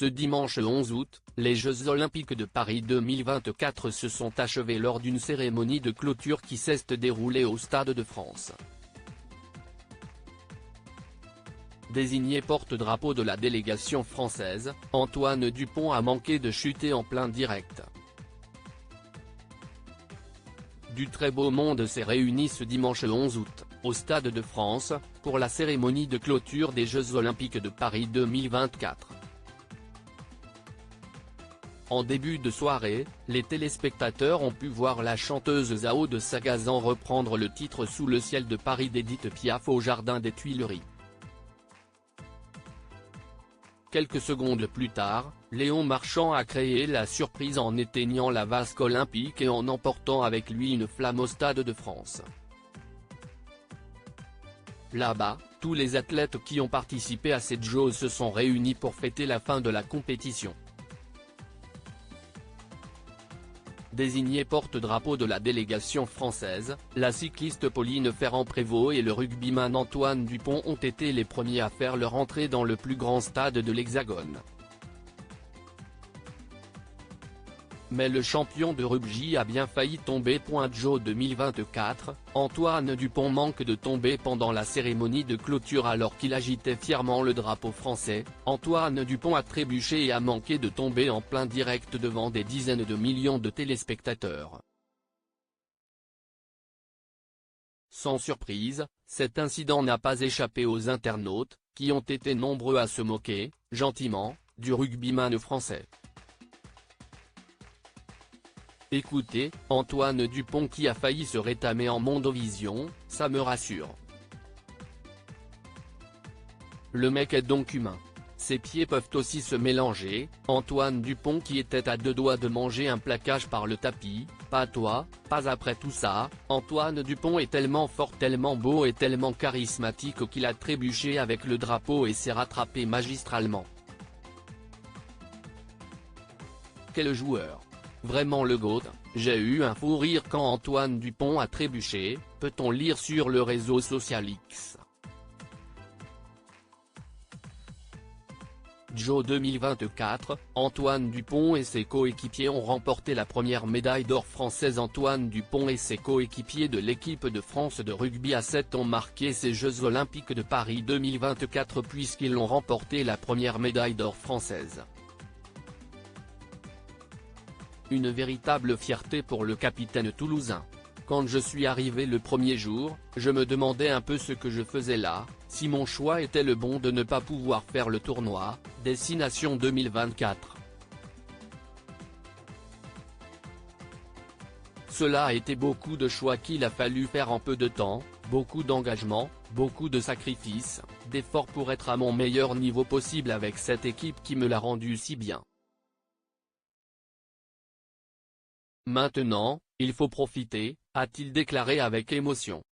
Ce dimanche 11 août, les Jeux Olympiques de Paris 2024 se sont achevés lors d'une cérémonie de clôture qui s'est déroulée au Stade de France. Désigné porte-drapeau de la délégation française, Antoine Dupont a manqué de chuter en plein direct. Du très beau monde s'est réuni ce dimanche 11 août, au Stade de France, pour la cérémonie de clôture des Jeux Olympiques de Paris 2024. En début de soirée, les téléspectateurs ont pu voir la chanteuse Zao de Sagazan reprendre le titre Sous le ciel de Paris d'Édith Piaf au Jardin des Tuileries. Quelques secondes plus tard, Léon Marchand a créé la surprise en éteignant la vasque olympique et en emportant avec lui une flamme au Stade de France. Là-bas, tous les athlètes qui ont participé à cette jauge se sont réunis pour fêter la fin de la compétition. Désigné porte-drapeau de la délégation française, la cycliste Pauline Ferrand-Prévot et le rugbyman Antoine Dupont ont été les premiers à faire leur entrée dans le plus grand stade de l'Hexagone. Mais le champion de rugby a bien failli tomber. Jeux 2024, Antoine Dupont manque de tomber pendant la cérémonie de clôture alors qu'il agitait fièrement le drapeau français. Antoine Dupont a trébuché et a manqué de tomber en plein direct devant des dizaines de millions de téléspectateurs. Sans surprise, cet incident n'a pas échappé aux internautes, qui ont été nombreux à se moquer, gentiment, du rugbyman français. Écoutez, Antoine Dupont qui a failli se rétamer en Mondovision, ça me rassure. Le mec est donc humain. Ses pieds peuvent aussi se mélanger. Antoine Dupont qui était à deux doigts de manger un plaquage par le tapis, pas toi, pas après tout ça. Antoine Dupont est tellement fort, tellement beau et tellement charismatique qu'il a trébuché avec le drapeau et s'est rattrapé magistralement. Quel joueur! Vraiment le GOAT, j'ai eu un fou rire quand Antoine Dupont a trébuché, peut-on lire sur le réseau social X. Jeux 2024, Antoine Dupont et ses coéquipiers ont remporté la première médaille d'or française. Antoine Dupont et ses coéquipiers de l'équipe de France de rugby à 7 ont marqué ces Jeux Olympiques de Paris 2024 puisqu'ils ont remporté la première médaille d'or française. Une véritable fierté pour le capitaine toulousain. Quand je suis arrivé le premier jour, je me demandais un peu ce que je faisais là, si mon choix était le bon de ne pas pouvoir faire le tournoi, Destination 2024. Cela a été beaucoup de choix qu'il a fallu faire en peu de temps, beaucoup d'engagement, beaucoup de sacrifices, d'efforts pour être à mon meilleur niveau possible avec cette équipe qui me l'a rendu si bien. Maintenant, il faut profiter, a-t-il déclaré avec émotion.